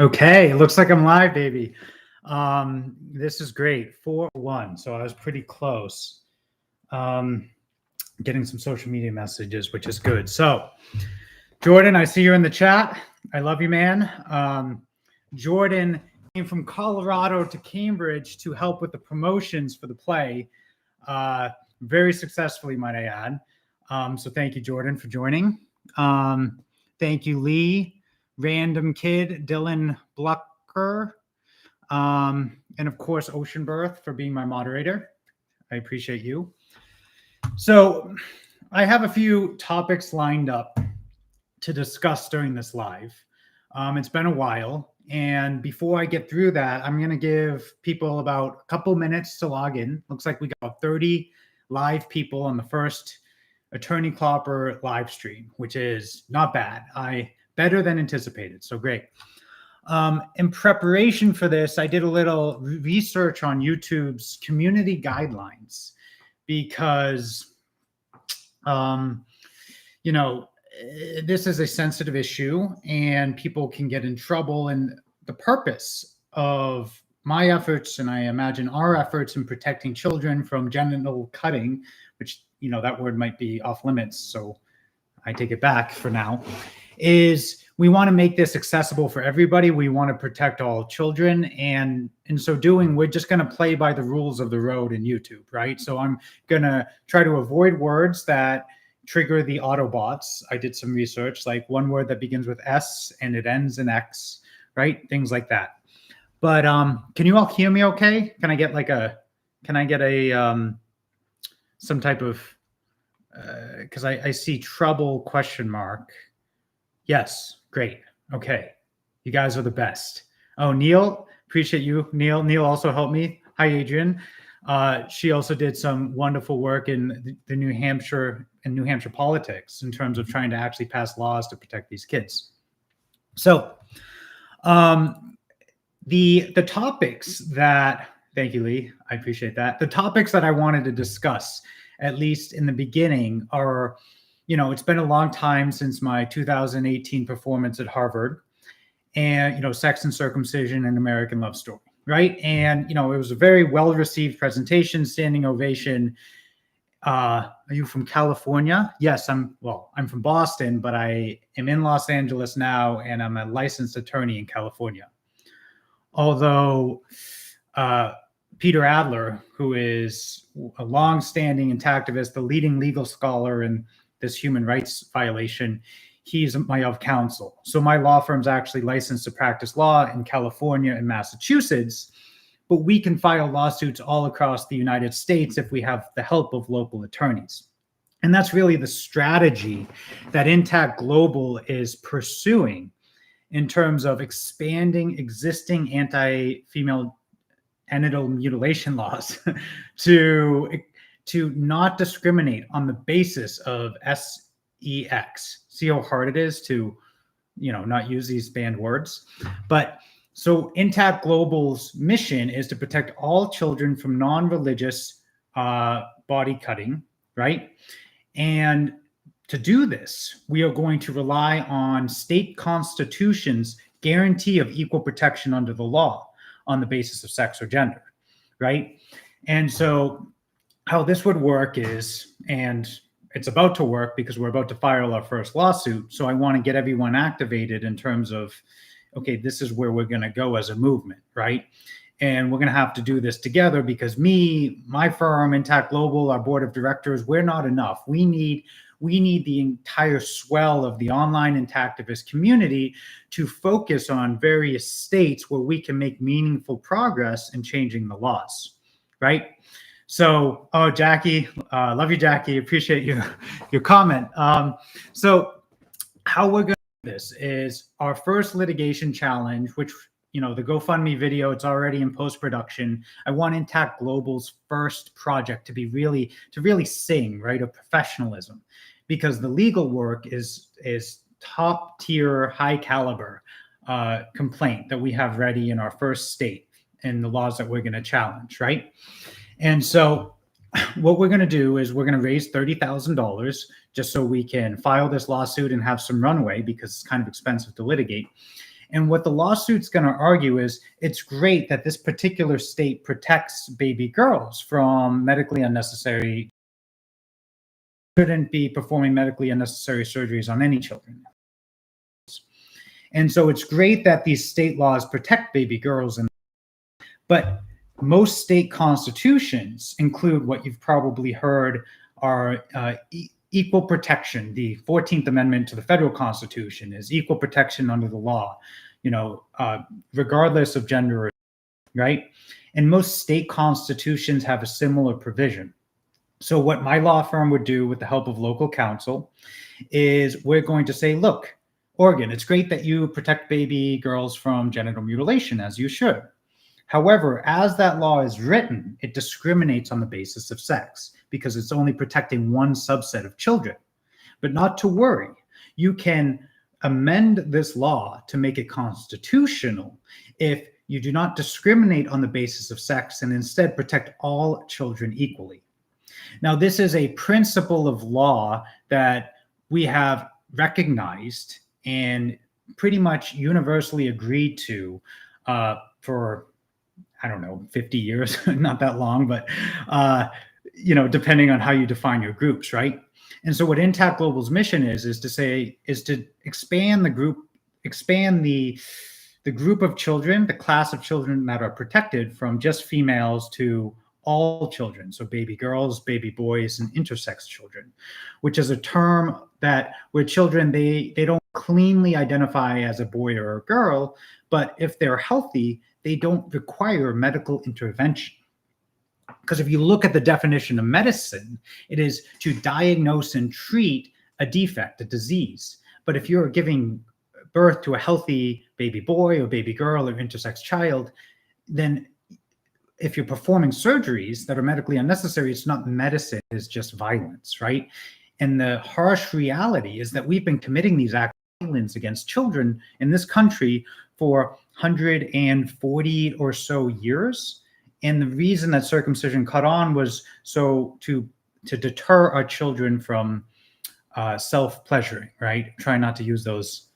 Okay, it looks like I'm live, baby. This is great. 4-1, so I was pretty close. Getting some social media messages, which is good. So, Jordan, I see you're in the chat. I love you, man. Jordan came from Colorado to Cambridge to help with the promotions for the play. Very successfully, might I add. So thank you, Jordan, for joining. Thank you, Lee. Random Kid, Dylan Blucker, and of course, Ocean Birth for being my moderator. I appreciate you. So I have a few topics lined up to discuss during this live. It's been a while. And before I get through that, I'm going to give people about a couple minutes to log in. Looks like we got 30 live people on the first Attorney Clopper live stream, which is not bad. Better than anticipated. So great. In preparation for this, I did a little research on YouTube's community guidelines because, this is a sensitive issue and people can get in trouble. And the purpose of my efforts, and I imagine our efforts in protecting children from genital cutting, which, that word might be off limits, so I take it back for now, is we want to make this accessible for everybody. We want to protect all children. And in so doing, we're just going to play by the rules of the road in YouTube, right? So I'm going to try to avoid words that trigger the Autobots. I did some research, like one word that begins with S and it ends in X, right? Things like that. But can you all hear me okay? Can I get some type of, because I see trouble question mark. Yes, great. Okay. You guys are the best. Oh, Neil, appreciate you. Neil also helped me. Hi, Adrian. She also did some wonderful work in the New Hampshire politics in terms of trying to actually pass laws to protect these kids. So the topics that, thank you, Lee. I appreciate that. The topics that I wanted to discuss, at least in the beginning, are, it's been a long time since my 2018 performance at Harvard and, sex and circumcision and American Love Story, right? And, it was a very well-received presentation, standing ovation. Are you from California? Yes, I'm from Boston, but I am in Los Angeles now, and I'm a licensed attorney in California. Although Peter Adler, who is a long-standing activist, the leading legal scholar in this human rights violation, he's my of counsel. So my law firm's actually licensed to practice law in California and Massachusetts, but we can file lawsuits all across the United States if we have the help of local attorneys. And that's really the strategy that Intact Global is pursuing in terms of expanding existing anti-female genital mutilation laws to not discriminate on the basis of sex. See how hard it is to, not use these banned words. But so Intact Global's mission is to protect all children from non-religious body cutting, right? And to do this, we are going to rely on state constitutions' guarantee of equal protection under the law on the basis of sex or gender, right? And so how this would work is, and it's about to work because we're about to file our first lawsuit. So I want to get everyone activated in terms of, okay, this is where we're going to go as a movement, right? And we're going to have to do this together because my firm, Intact Global, our board of directors, we're not enough. We need the entire swell of the online intactivist community to focus on various states where we can make meaningful progress in changing the laws, right? So, Jackie, love you, Jackie. Appreciate your comment. So how we're going to do this is our first litigation challenge, which, the GoFundMe video, it's already in post-production. I want Intact Global's first project to really sing, right, of professionalism, because the legal work is top tier, high caliber complaint that we have ready in our first state and the laws that we're going to challenge, right? And so what we're going to do is we're going to raise $30,000 just so we can file this lawsuit and have some runway because it's kind of expensive to litigate. And what the lawsuit's going to argue is it's great that this particular state protects baby girls from medically unnecessary, shouldn't be performing medically unnecessary surgeries on any children. And so it's great that these state laws protect baby girls, but most state constitutions include what you've probably heard are equal protection. The 14th Amendment to the federal Constitution is equal protection under the law, regardless of gender, right? And most state constitutions have a similar provision. So what my law firm would do with the help of local counsel is we're going to say, look, Oregon, it's great that you protect baby girls from genital mutilation, as you should. However, as that law is written, it discriminates on the basis of sex because it's only protecting one subset of children. But not to worry, you can amend this law to make it constitutional if you do not discriminate on the basis of sex and instead protect all children equally. Now, this is a principle of law that we have recognized and pretty much universally agreed to for, I don't know, 50 years, not that long, but, depending on how you define your groups, right? And so what Intact Global's mission is to expand the group of children, the class of children that are protected from just females to all children. So baby girls, baby boys, and intersex children, which is a term that where children, they don't cleanly identify as a boy or a girl, but if they're healthy, they don't require medical intervention. Because if you look at the definition of medicine, it is to diagnose and treat a defect, a disease. But if you're giving birth to a healthy baby boy or baby girl or intersex child, then if you're performing surgeries that are medically unnecessary, it's not medicine, it's just violence, right? And the harsh reality is that we've been committing these acts of violence against children in this country for 140 or so years. And the reason that circumcision caught on was so to deter our children from self-pleasuring, right? Try not to use those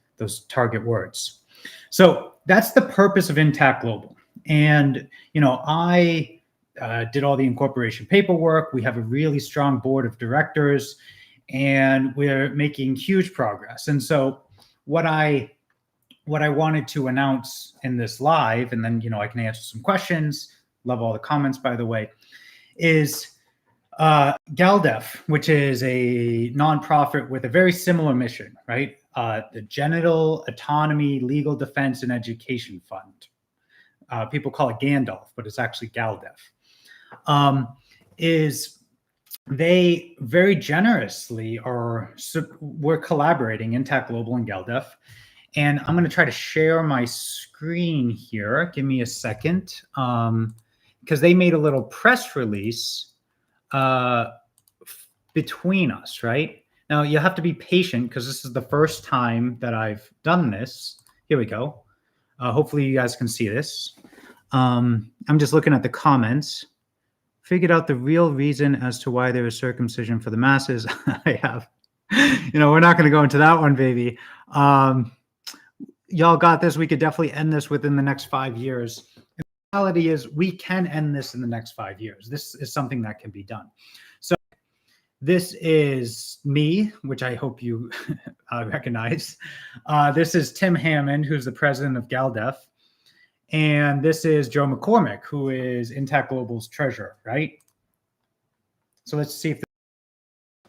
target words. So that's the purpose of Intact Global. And, I did all the incorporation paperwork. We have a really strong board of directors, and we're making huge progress. And so what I wanted to announce in this live, and then, I can answer some questions, love all the comments, by the way, is GALDEF, which is a nonprofit with a very similar mission, right? The Genital Autonomy Legal Defense and Education Fund. People call it Gandalf, but it's actually GALDEF. Is they very generously we're collaborating, Intact Global and GALDEF. And I'm going to try to share my screen here. Give me a second. Because they made a little press release between us, right? Now, you have to be patient because this is the first time that I've done this. Here we go. Hopefully you guys can see this. I'm just looking at the comments. Figured out the real reason as to why there is circumcision for the masses. I have, we're not going to go into that one, baby. Y'all got this. We could definitely end this within the next 5 years. And the reality is we can end this in the next 5 years. This is something that can be done. So this is me, which I hope you recognize. This is Tim Hammond, who's the president of GALDEF. And this is Joe McCormick, who is Intact Global's treasurer, right? So let's see if.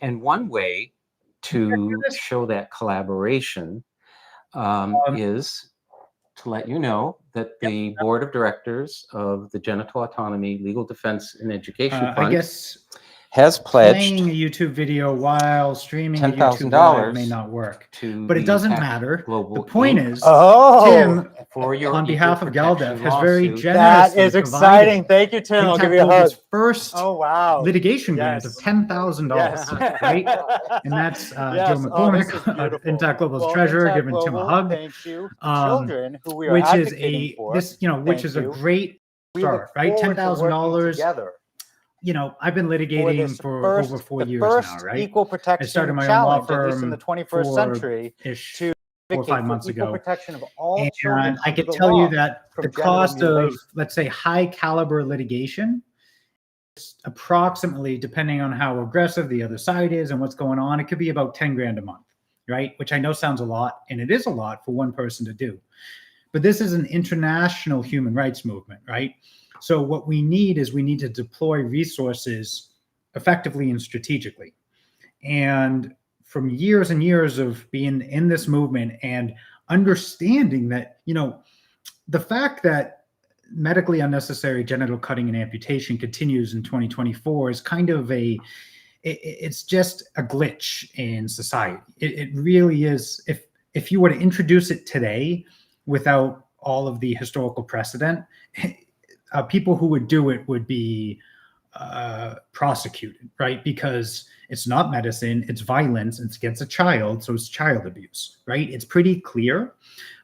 And one way to show that collaboration is to let you know that the board of directors of the Genital Autonomy Legal Defense and Education Fund, I guess, has pledged playing a YouTube video while streaming a YouTube live may not work, but it doesn't matter. The point is, Tim, on behalf of GALDEF, has very generously That is exciting. Thank you, Tim. I'll give you a hug. First litigation grant of $10,000, right? And that's Joe McCormick, Intact Global's treasurer, giving Tim a hug. Thank you. Children who we are which is advocating for. Which is a great start, right? $10,000. I've been litigating for over 4 years now, right? Equal protection I started my own law challenge, at least firm in the 21st century, to 4 or 5 months equal ago. protection of all children And I under could the tell you law that from the genital cost of, mutilation. let's say, high caliber litigation, approximately, depending on how aggressive the other side is and what's going on, it could be about 10 grand a month, right? Which I know sounds a lot, and it is a lot for one person to do. But this is an international human rights movement, right? So what we need is we need to deploy resources effectively and strategically. And from years and years of being in this movement and understanding that, the fact that medically unnecessary genital cutting and amputation continues in 2024 is kind of it's just a glitch in society. It really is. If you were to introduce it today without all of the historical precedent, people who would do it would be prosecuted, right? Because it's not medicine, it's violence, it's against a child, so it's child abuse, right? It's pretty clear,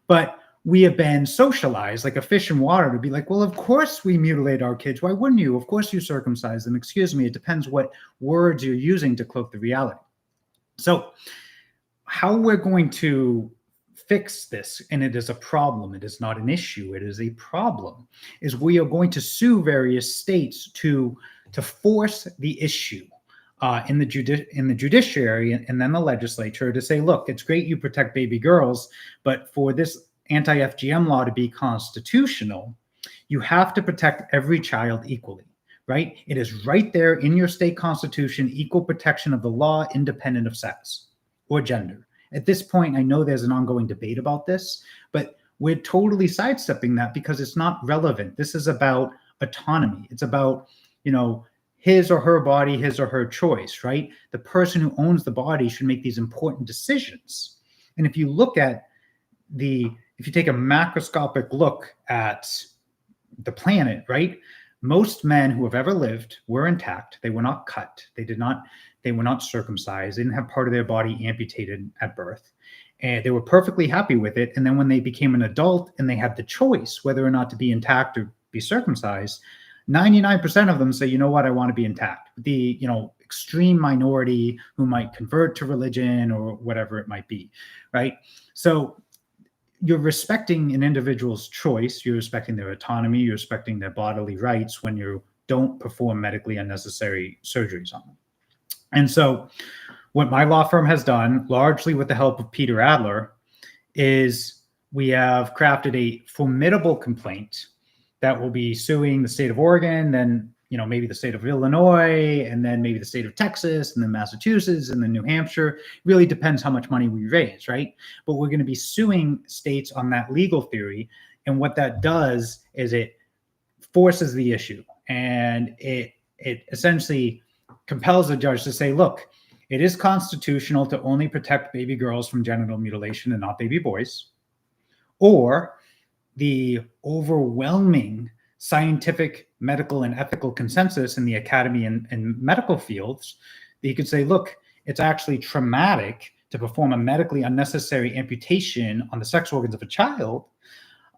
but we have been socialized like a fish in water to be like, well, of course we mutilate our kids. Why wouldn't you? Of course you circumcise them. Excuse me, it depends what words you're using to cloak the reality. So how we're going to fix this, and it is a problem, it is not an issue, it is a problem, is we are going to sue various states to force the issue in the judiciary and then the legislature to say, look, it's great you protect baby girls, but for this anti-FGM law to be constitutional, you have to protect every child equally, right? It is right there in your state constitution, equal protection of the law, independent of sex or gender. At this point, I know there's an ongoing debate about this, but we're totally sidestepping that because it's not relevant. This is about autonomy. It's about, his or her body, his or her choice, right? The person who owns the body should make these important decisions. And if you look at if you take a macroscopic look at the planet, right? Most men who have ever lived were intact. They were not cut. They were not circumcised. They didn't have part of their body amputated at birth. And they were perfectly happy with it. And then when they became an adult and they had the choice whether or not to be intact or be circumcised, 99% of them say, you know what, I want to be intact. The, extreme minority who might convert to religion or whatever it might be, right? So you're respecting an individual's choice, you're respecting their autonomy, you're respecting their bodily rights when you don't perform medically unnecessary surgeries on them. And so what my law firm has done, largely with the help of Peter Adler, is we have crafted a formidable complaint that will be suing the state of Oregon, then maybe the state of Illinois, and then maybe the state of Texas, and then Massachusetts, and then New Hampshire. It really depends how much money we raise, right? But we're going to be suing states on that legal theory. And what that does is it forces the issue. And it essentially compels the judge to say, look, it is constitutional to only protect baby girls from genital mutilation and not baby boys. Or the overwhelming scientific, medical, and ethical consensus in the academy and medical fields, that you could say, look, it's actually traumatic to perform a medically unnecessary amputation on the sex organs of a child.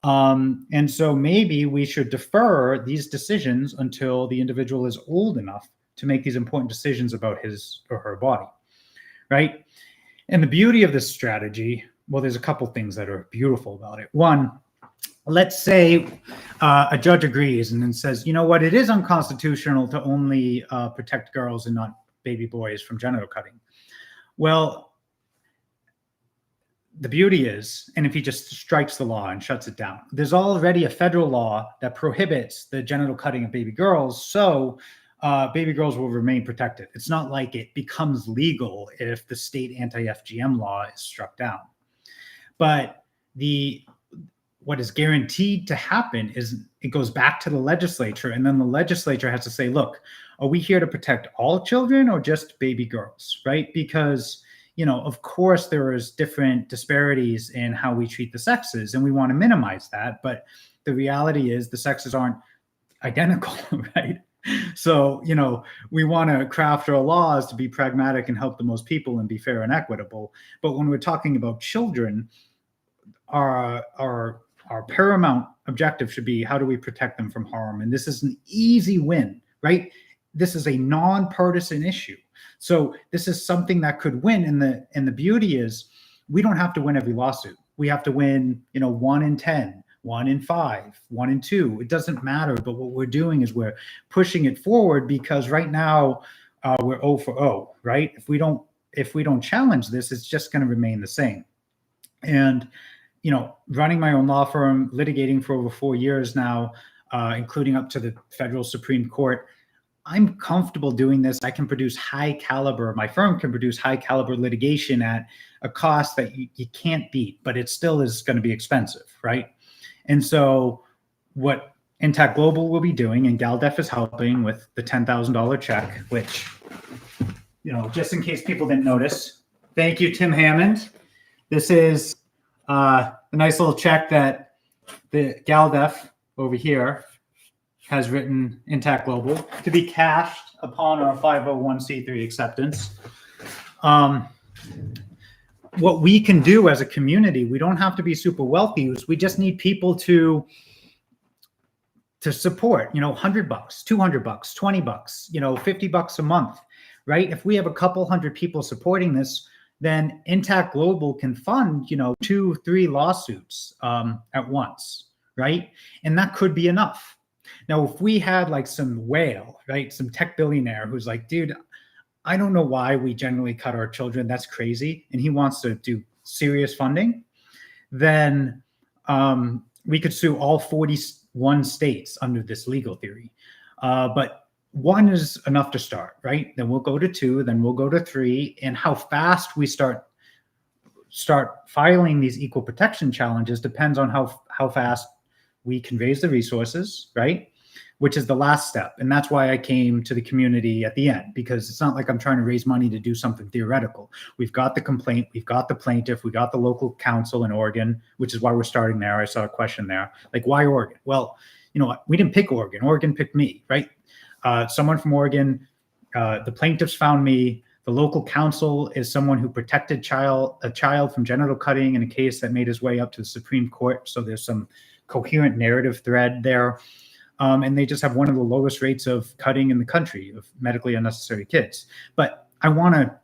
And so maybe we should defer these decisions until the individual is old enough to make these important decisions about his or her body, right? And the beauty of this strategy, well, there's a couple things that are beautiful about it. One, let's say a judge agrees and then says, you know what, it is unconstitutional to only protect girls and not baby boys from genital cutting. Well, the beauty is, and if he just strikes the law and shuts it down, there's already a federal law that prohibits the genital cutting of baby girls, so baby girls will remain protected. It's not like it becomes legal if the state anti-FGM law is struck down. But what is guaranteed to happen is it goes back to the legislature, and then the legislature has to say, look, are we here to protect all children or just baby girls, right? Because, of course, there is different disparities in how we treat the sexes, and we want to minimize that. But the reality is the sexes aren't identical, right? So, we want to craft our laws to be pragmatic and help the most people and be fair and equitable. But when we're talking about children, our paramount objective should be, how do we protect them from harm? And this is an easy win, right? This is a nonpartisan issue. So this is something that could win. And the beauty is we don't have to win every lawsuit. we have to win, 1 in 10, 1 in 5, 1 in 2. It doesn't matter. But what we're doing is we're pushing it forward, because right now we're 0 for 0, right? If we don't challenge this, it's just going to remain the same. And, running my own law firm, litigating for over 4 years now, including up to the federal Supreme Court, I'm comfortable doing this. I can produce high caliber, my firm can produce high caliber litigation at a cost that you can't beat, but it still is going to be expensive, right? And so what Intact Global will be doing, and GALDEF is helping with the $10,000 check, which, just in case people didn't notice, thank you, Tim Hammond. This is a nice little check that the GALDEF over here has written Intact Global to be cashed upon our 501c3 acceptance. What we can do as a community, we don't have to be super wealthy. We just need people to support, $100, $200, $20, $50 a month, right? If we have a couple hundred people supporting this, then Intact Global can fund, 2-3 lawsuits at once, right? And that could be enough. Now, if we had like some whale, right, some tech billionaire who's like, dude, I don't know why we generally cut our children, that's crazy, and he wants to do serious funding, then we could sue all 41 states under this legal theory. But 1 is enough to start, right? Then we'll go to 2, then we'll go to 3, and how fast we start filing these equal protection challenges depends on how fast we can raise the resources, right? Which is the last step. And that's why I came to the community at the end, because it's not like I'm trying to raise money to do something theoretical. We've got the complaint, we've got the plaintiff, we got the local council in Oregon, which is why we're starting there. I saw a question there. Like, why Oregon? Well, we didn't pick Oregon. Oregon picked me, right? Someone from Oregon, the plaintiffs found me. The local counsel is someone who protected a child from genital cutting in a case that made his way up to the Supreme Court. So there's some coherent narrative thread there. And they just have one of the lowest rates of cutting in the country of medically unnecessary kids. But I want to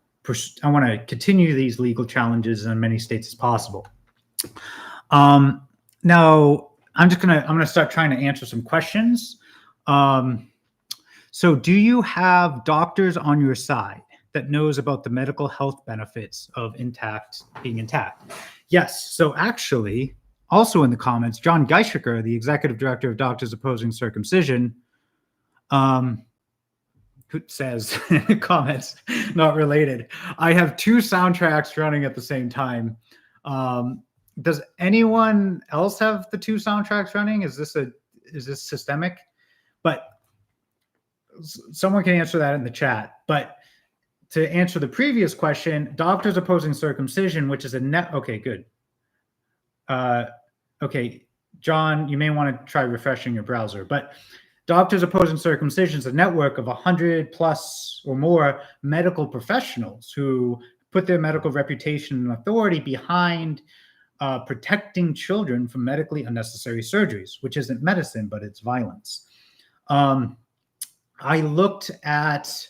continue these legal challenges in as many states as possible. Now I'm going to start trying to answer some questions. So do you have doctors on your side that knows about the medical health benefits of being intact? Yes. So actually, also in the comments, John Geishiker, the executive director of Doctors Opposing Circumcision, who says in the comments, not related, I have 2 soundtracks running at the same time. Does anyone else have the 2 soundtracks running? Is this systemic? But someone can answer that in the chat. But to answer the previous question, Doctors Opposing Circumcision, which is okay, good. Okay, John, you may want to try refreshing your browser, but Doctors Opposing Circumcision is a network of 100 plus or more medical professionals who put their medical reputation and authority behind protecting children from medically unnecessary surgeries, which isn't medicine, but it's violence. I looked at,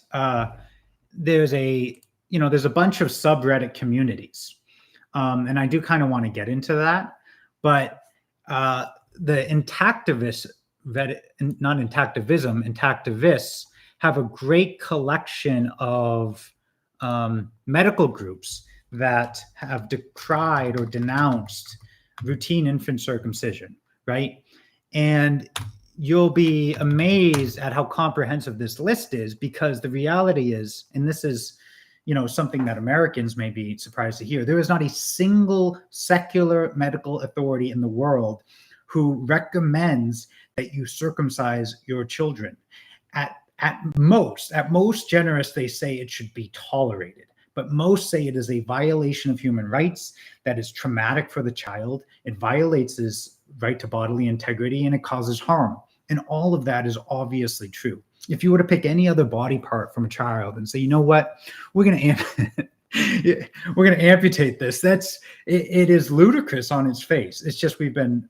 there's a bunch of subreddit communities, and I do kind of want to get into that. But the intactivists have a great collection of medical groups that have decried or denounced routine infant circumcision, right? And you'll be amazed at how comprehensive this list is, because the reality is, and this is something that Americans may be surprised to hear, there is not a single secular medical authority in the world who recommends that you circumcise your children. At most generous, they say it should be tolerated, but most say it is a violation of human rights, that is traumatic for the child, it violates his right to bodily integrity, and it causes harm. And all of that is obviously true. If you were to pick any other body part from a child and say, you know what, we're going to amputate this, it is ludicrous on its face. It's just, we've been,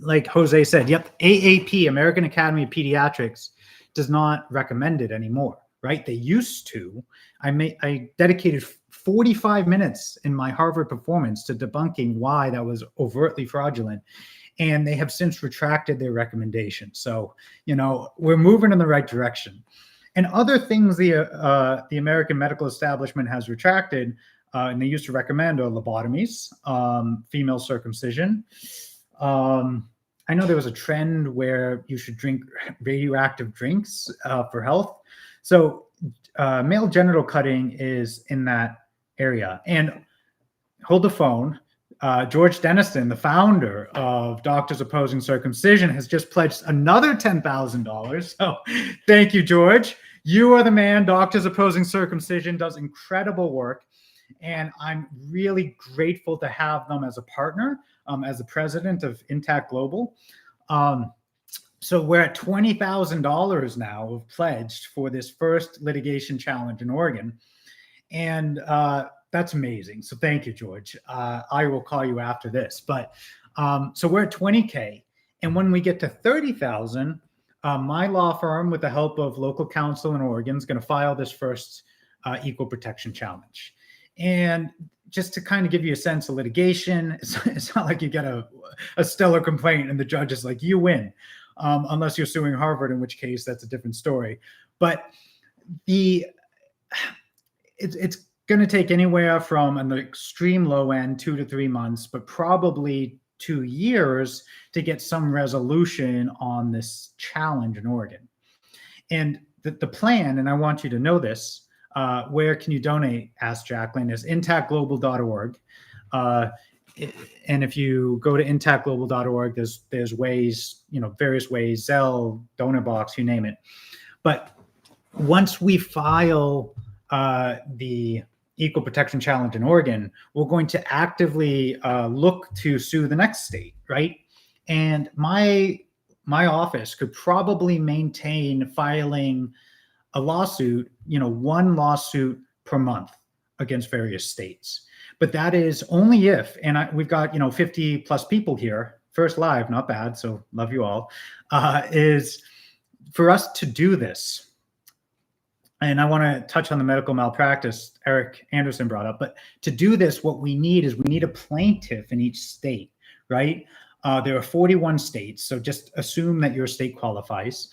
like Jose said, yep, AAP, American Academy of Pediatrics, does not recommend it anymore, right? They used to. I dedicated 45 minutes in my Harvard performance to debunking why that was overtly fraudulent. And they have since retracted their recommendation. So, we're moving in the right direction. And other things the American medical establishment has retracted, and they used to recommend, are lobotomies, female circumcision. I know there was a trend where you should drink radioactive drinks for health. So male genital cutting is in that area. And hold the phone. George Denniston, the founder of Doctors Opposing Circumcision, has just pledged another $10,000. So thank you, George. You are the man. Doctors Opposing Circumcision does incredible work. And I'm really grateful to have them as a partner, as the president of Intact Global. So we're at $20,000 now of pledged for this first litigation challenge in Oregon. And that's amazing. So thank you, George. I will call you after this. But so we're at 20K. And when we get to 30,000, my law firm, with the help of local counsel in Oregon, is going to file this first equal protection challenge. And just to kind of give you a sense of litigation, it's not like you get a stellar complaint and the judge is like, you win, unless you're suing Harvard, in which case that's a different story. But it's going to take anywhere from an extreme low end 2 to 3 months, but probably 2 years to get some resolution on this challenge in Oregon. And the plan, and I want you to know this, where can you donate, asked Jacqueline, is intactglobal.org. And if you go to intactglobal.org, there's ways, various ways, Zelle, donor box, you name it. But once we file the Equal Protection Challenge in Oregon, we're going to actively look to sue the next state, right? And my office could probably maintain filing a lawsuit, one lawsuit per month against various states. But that is only if, and we've got, 50 plus people here, first live, not bad, so love you all, is for us to do this. And I want to touch on the medical malpractice Eric Anderson brought up, but to do this, what we need a plaintiff in each state, right? There are 41 states, so just assume that your state qualifies.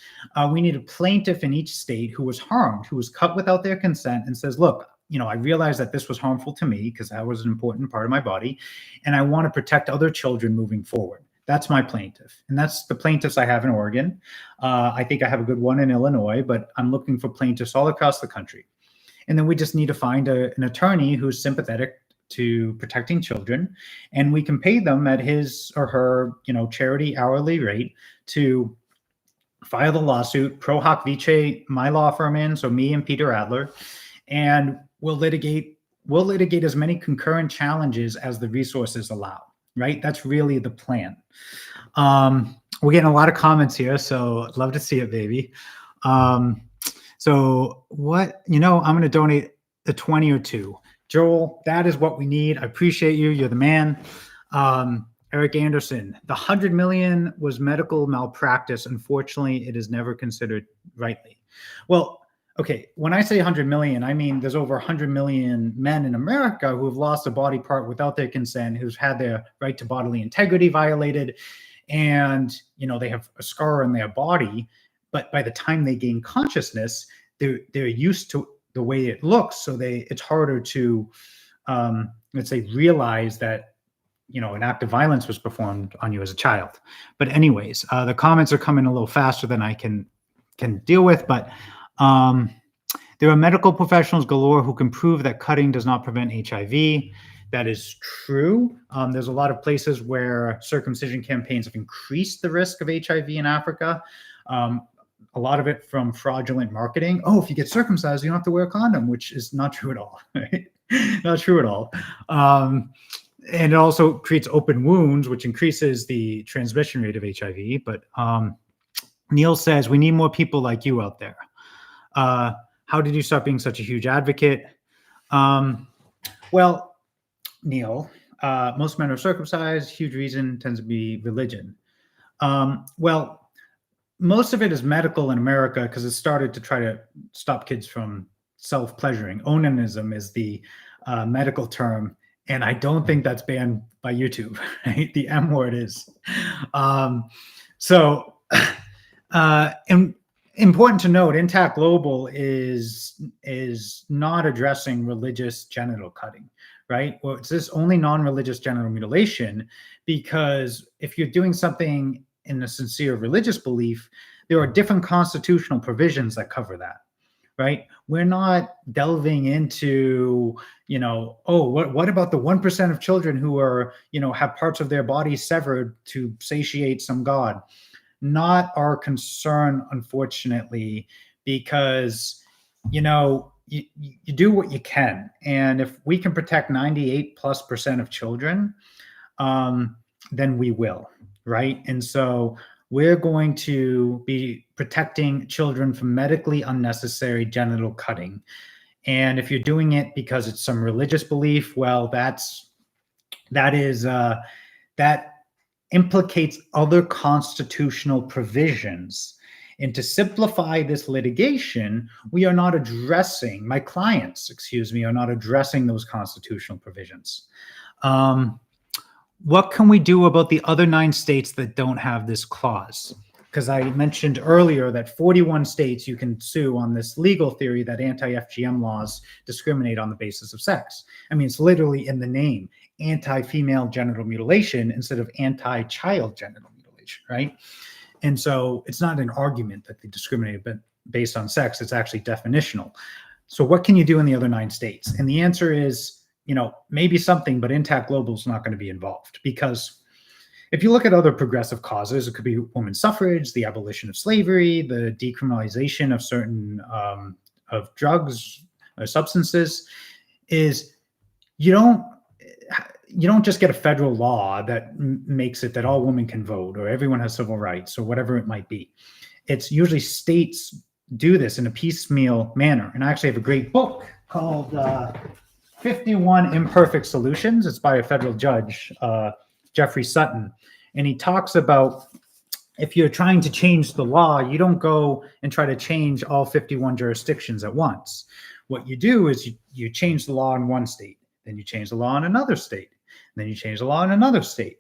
We need a plaintiff in each state who was harmed, who was cut without their consent, and says, look, I realize that this was harmful to me because that was an important part of my body, and I want to protect other children moving forward. That's my plaintiff. And that's the plaintiffs I have in Oregon. I think I have a good one in Illinois, but I'm looking for plaintiffs all across the country. And then we just need to find an attorney who's sympathetic to protecting children, and we can pay them at his or her, charity hourly rate to file the lawsuit, pro hoc vice, my law firm in, so me and Peter Adler, and we'll litigate as many concurrent challenges as the resources allow, right? That's really the plan. We're getting a lot of comments here, so I'd love to see it, baby. So what, I'm going to donate the 20 or 2. Joel, that is what we need. I appreciate you. You're the man. Eric Anderson, the 100 million was medical malpractice. Unfortunately, it is never considered rightly. Well, okay, when I say 100 million, I mean there's over 100 million men in America who have lost a body part without their consent, who's had their right to bodily integrity violated, and they have a scar on their body, but by the time they gain consciousness, they're used to the way it looks, so it's harder to let's say realize that an act of violence was performed on you as a child. But anyways, the comments are coming a little faster than I can deal with, but there are medical professionals galore who can prove that cutting does not prevent HIV. That is true. There's a lot of places where circumcision campaigns have increased the risk of HIV in Africa. A lot of it from fraudulent marketing. Oh, if you get circumcised, you don't have to wear a condom, which is not true at all. Right? Not true at all. And it also creates open wounds, which increases the transmission rate of HIV. But Neil says, we need more people like you out there. How did you start being such a huge advocate? Well, Neil, most men are circumcised. Huge reason tends to be religion. Well, most of it is medical in America because it started to try to stop kids from self-pleasuring. Onanism is the medical term, and I don't think that's banned by YouTube. Right? The M word is. So, and important to note, Intact Global is not addressing religious genital cutting, right? Well, it's this only non-religious genital mutilation, because if you're doing something in a sincere religious belief, there are different constitutional provisions that cover that, right? We're not delving into, what about the 1% of children who are, have parts of their body severed to satiate some god? Not our concern, unfortunately, because, you do what you can. And if we can protect 98+% of children, then we will, right? And so we're going to be protecting children from medically unnecessary genital cutting. And if you're doing it because it's some religious belief, well, that implicates other constitutional provisions. And to simplify this litigation, my clients, are not addressing those constitutional provisions. What can we do about the other 9 states that don't have this clause? Because I mentioned earlier that 41 states you can sue on this legal theory that anti-FGM laws discriminate on the basis of sex. I mean, it's literally in the name, anti-female genital mutilation instead of anti-child genital mutilation, right? And so it's not an argument that they discriminate based on sex. It's actually definitional. So what can you do in the other 9 states? And the answer is, maybe something, but Intact Global is not going to be involved, because if you look at other progressive causes, it could be women's suffrage, the abolition of slavery, the decriminalization of certain of drugs or substances, is you don't just get a federal law that makes it that all women can vote or everyone has civil rights or whatever it might be. It's usually states do this in a piecemeal manner. And I actually have a great book called 51 Imperfect Solutions. It's by a federal judge, Jeffrey Sutton. And he talks about, if you're trying to change the law, you don't go and try to change all 51 jurisdictions at once. What you do is you change the law in one state, then you change the law in another state, and then you change the law in another state,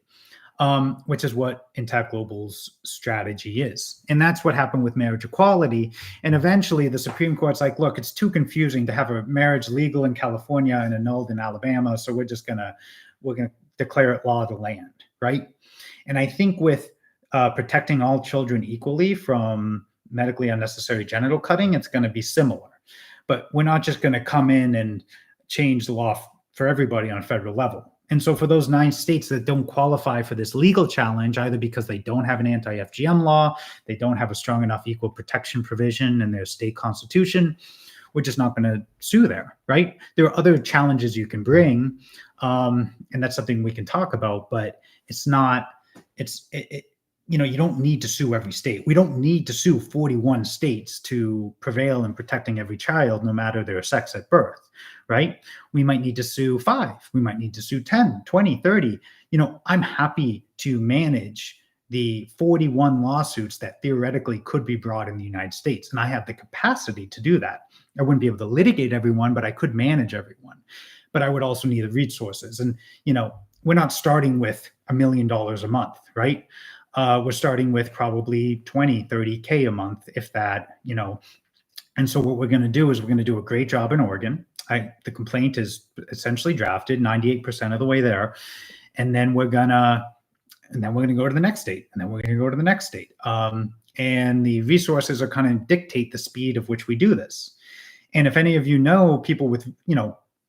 which is what Intact Global's strategy is. And that's what happened with marriage equality. And eventually the Supreme Court's like, look, it's too confusing to have a marriage legal in California and annulled in Alabama, so we're gonna declare it law of the land, right? And I think with protecting all children equally from medically unnecessary genital cutting, it's going to be similar. But we're not just going to come in and change the law for everybody on a federal level. And so for those 9 states that don't qualify for this legal challenge, either because they don't have an anti-FGM law, they don't have a strong enough equal protection provision in their state constitution, we're just not going to sue there, right? There are other challenges you can bring, and that's something we can talk about, but it's not, you don't need to sue every state. We don't need to sue 41 states to prevail in protecting every child, no matter their sex at birth, right? We might need to sue 5. We might need to sue 10, 20, 30. I'm happy to manage the 41 lawsuits that theoretically could be brought in the United States. And I have the capacity to do that. I wouldn't be able to litigate everyone, but I could manage everyone. But I would also need the resources. And, we're not starting with $1 million a month, right? We're starting with probably 20, 30K a month, if that, And so what we're going to do is we're going to do a great job in Oregon. The complaint is essentially drafted 98% of the way there. And then we're going to go to the next state, and then we're going to go to the next state. And the resources are kind of dictate the speed of which we do this. And if any of you know people with,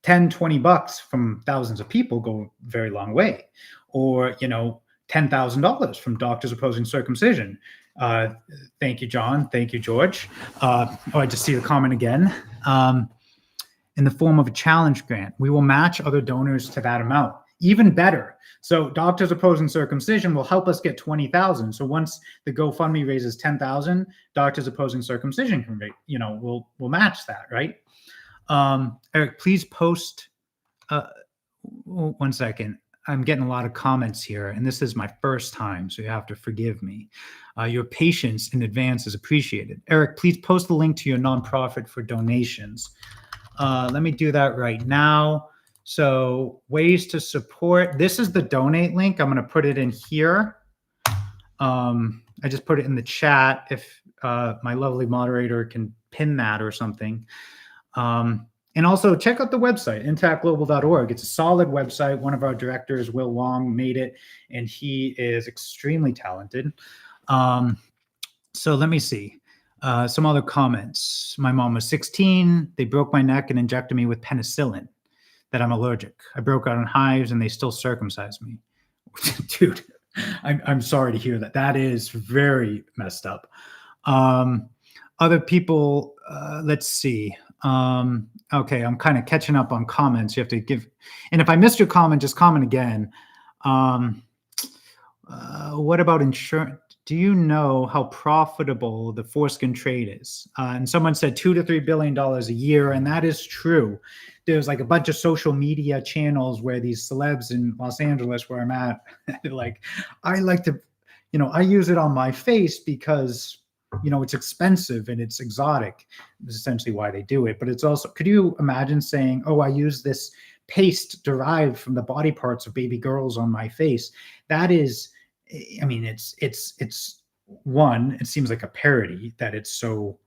$10, $20 from thousands of people go a very long way, or, $10,000 from doctors opposing circumcision. Thank you, John. Thank you, George. I just see the comment again. In the form of a challenge grant, we will match other donors to that amount. Even better. So doctors opposing circumcision will help us get 20,000. So once the GoFundMe raises 10,000, doctors opposing circumcision can, we'll match that, right? Eric, please post. One second. I'm getting a lot of comments here, and this is my first time, so you have to forgive me. Your patience in advance is appreciated. Eric, please post the link to your nonprofit for donations. Let me do that right now. So ways to support. This is the donate link. I'm going to put it in here. I just put it in the chat. If my lovely moderator can pin that or something. And also check out the website, intactglobal.org. It's a solid website. One of our directors, Will Wong, made it, and he is extremely talented. So let me see. Some other comments. My mom was 16. They broke my neck and injected me with penicillin that I'm allergic. I broke out in hives and they still circumcised me. Dude, I'm sorry to hear that. That is very messed up. Other people, let's see. Okay, I'm kind of catching up on comments. You have to give, and if I missed your comment, just comment again. What about insurance? Do you know how profitable the foreskin trade is? And someone said $2 to $3 billion a year, and that is true. There's like a bunch of social media channels where these celebs in Los Angeles, where I'm at, like, I like to, I use it on my face because, it's expensive and it's exotic. That's essentially why they do it. But it's also, could you imagine saying, oh, I use this paste derived from the body parts of baby girls on my face? That is, I mean, it's one, it seems like a parody that it's so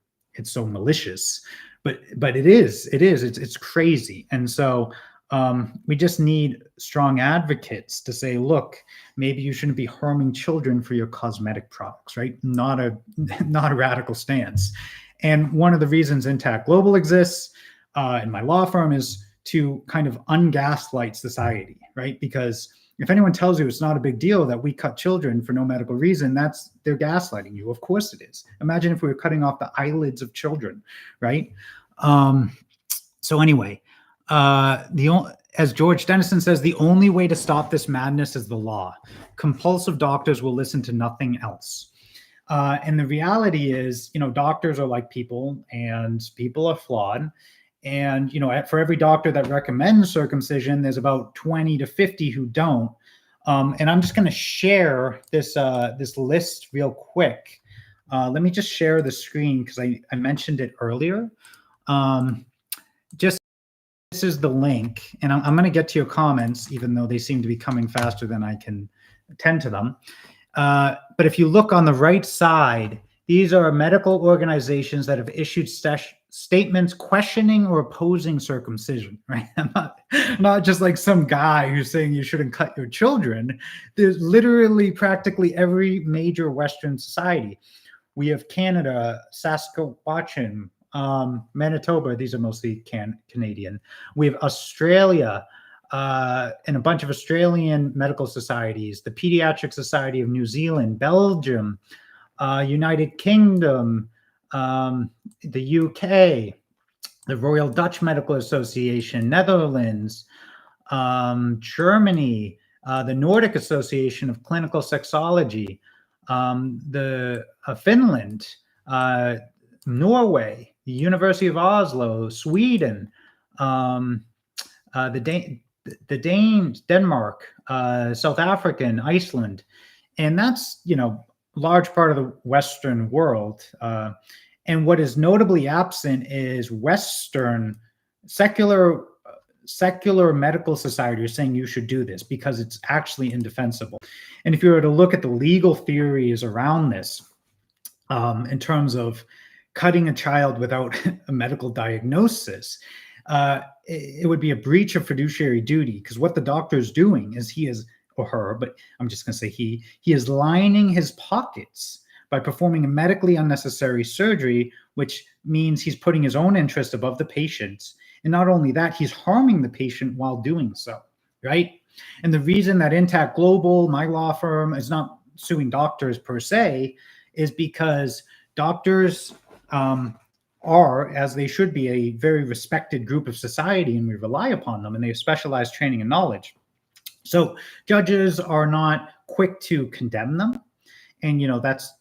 malicious, but it's crazy. And so we just need strong advocates to say, look, maybe you shouldn't be harming children for your cosmetic products, right? Not a radical stance. And one of the reasons Intact Global exists in my law firm is to kind of ungaslight society, right? Because if anyone tells you it's not a big deal that we cut children for no medical reason, they're gaslighting you. Of course it is. Imagine if we were cutting off the eyelids of children, right? So anyway, as George Dennison says, the only way to stop this madness is the law. Compulsive doctors will listen to nothing else. And the reality is, doctors are like people, and people are flawed. And, for every doctor that recommends circumcision, there's about 20 to 50 who don't. And I'm just going to share this list real quick. Let me just share the screen because I mentioned it earlier. This is the link, and I'm going to get to your comments, even though they seem to be coming faster than I can attend to them. But if you look on the right side, these are medical organizations that have issued statements questioning or opposing circumcision, right? Not just like some guy who's saying you shouldn't cut your children. There's literally practically every major Western society. We have Canada, Saskatchewan, Manitoba. These are mostly Canadian. We have Australia, and a bunch of Australian medical societies, the Pediatric Society of New Zealand, Belgium, United Kingdom, the UK, the Royal Dutch Medical Association, Netherlands, Germany, the Nordic Association of Clinical Sexology, Finland, Norway, the University of Oslo, Sweden, the Danes, Denmark, South Africa, and Iceland. And that's, large part of the Western world. And what is notably absent is Western secular medical society are saying you should do this because it's actually indefensible. And if you were to look at the legal theories around this, in terms of cutting a child without a medical diagnosis, it would be a breach of fiduciary duty, because what the doctor is doing is he is, or her, but I'm just going to say he is lining his pockets by performing a medically unnecessary surgery, which means he's putting his own interest above the patient's. And not only that, he's harming the patient while doing so, right? And the reason that Intact Global, my law firm, is not suing doctors per se is because doctors are, as they should be, a very respected group of society, and we rely upon them, and they have specialized training and knowledge. So judges are not quick to condemn them, and that's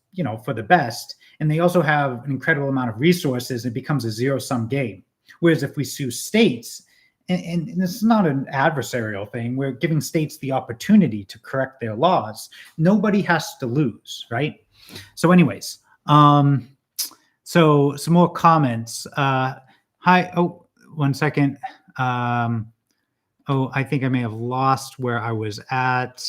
for the best. And they also have an incredible amount of resources. It becomes a zero-sum game. Whereas if we sue states, and this is not an adversarial thing, we're giving states the opportunity to correct their laws. Nobody has to lose, right? So anyways, so some more comments. Hi, oh, 1 second. oh, I think I may have lost where I was at.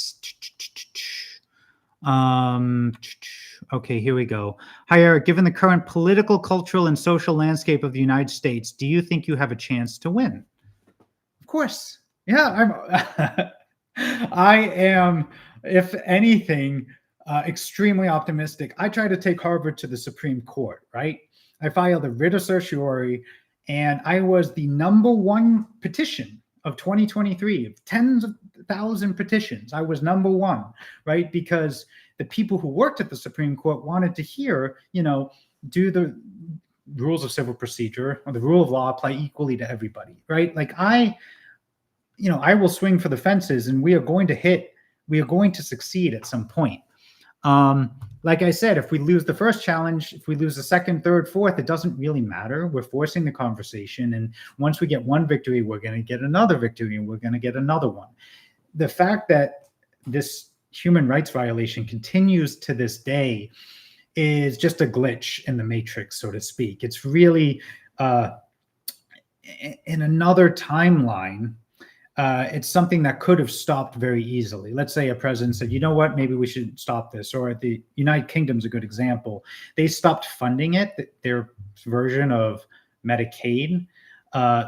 Okay, here we go. Hi, Eric. Given the current political, cultural, and social landscape of the United States, do you think you have a chance to win? Of course. Yeah, I am, if anything, extremely optimistic. I tried to take Harvard to the Supreme Court, right? I filed a writ of certiorari, and I was the #1 petition of 2023, of tens of thousand petitions. I was #1, right? Because the people who worked at the Supreme Court wanted to hear, do the rules of civil procedure or the rule of law apply equally to everybody, right? Like I will swing for the fences, and we are going to succeed at some point. Like I said, if we lose the first challenge, if we lose the second, third, fourth, it doesn't really matter. We're forcing the conversation. And once we get one victory, we're going to get another victory, and we're going to get another one. The fact that this human rights violation continues to this day is just a glitch in the matrix, so to speak. It's really in another timeline. It's something that could have stopped very easily. Let's say a president said, you know what, maybe we should stop this. Or the United Kingdom's a good example. They stopped funding it. Their version of Medicaid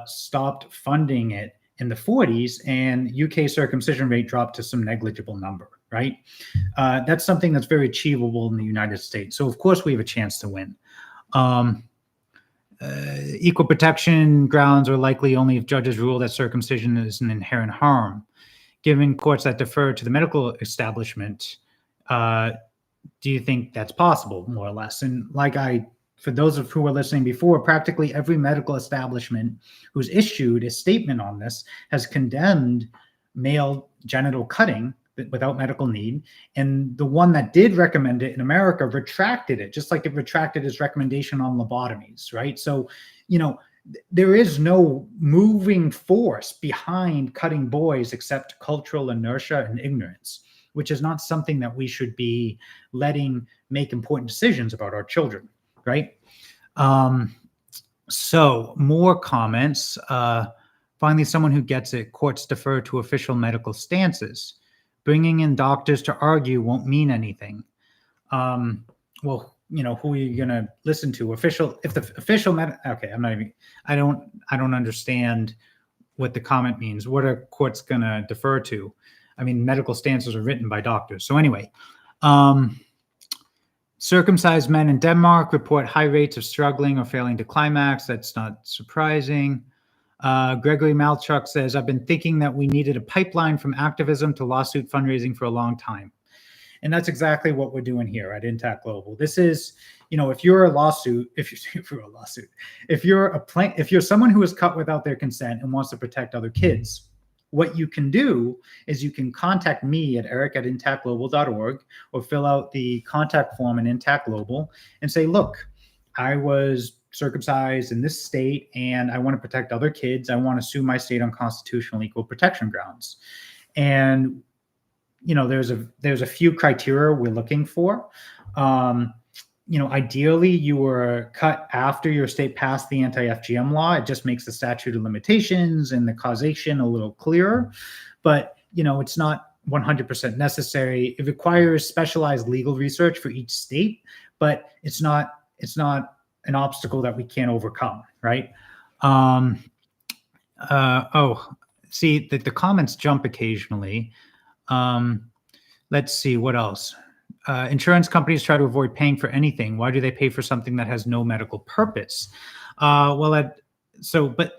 stopped funding it in the 40s, and UK circumcision rate dropped to some negligible number, right? That's something that's very achievable in the United States. So of course we have a chance to win. Equal protection grounds are likely only if judges rule that circumcision is an inherent harm. Given courts that defer to the medical establishment, do you think that's possible, more or less? And for those of who were listening before, practically every medical establishment who's issued a statement on this has condemned male genital cutting without medical need. And the one that did recommend it in America retracted it, just like it retracted its recommendation on lobotomies, right? So, there is no moving force behind cutting boys except cultural inertia and ignorance, which is not something that we should be letting make important decisions about our children, right? So more comments. Finally, someone who gets it. Courts defer to official medical stances. Bringing in doctors to argue won't mean anything. Well, who are you going to listen to? Okay, I don't understand what the comment means. What are courts going to defer to? I mean, medical stances are written by doctors. So anyway, circumcised men in Denmark report high rates of struggling or failing to climax. That's not surprising. Gregory Malchuk says, I've been thinking that we needed a pipeline from activism to lawsuit fundraising for a long time. And that's exactly what we're doing here at Intact Global. This is, if you're someone who is cut without their consent and wants to protect other kids, what you can do is you can contact me at eric@intactglobal.org or fill out the contact form in Intact Global and say, look, I was circumcised in this state and I want to protect other kids. I want to sue my state on constitutional equal protection grounds. And there's a few criteria we're looking for. Ideally you were cut after your state passed the anti-FGM law. It just makes the statute of limitations and the causation a little clearer, but it's not 100% necessary. It requires specialized legal research for each state, but it's not an obstacle that we can't overcome, right? See, the comments jump occasionally. Let's see, what else? Insurance companies try to avoid paying for anything. Why do they pay for something that has no medical purpose? But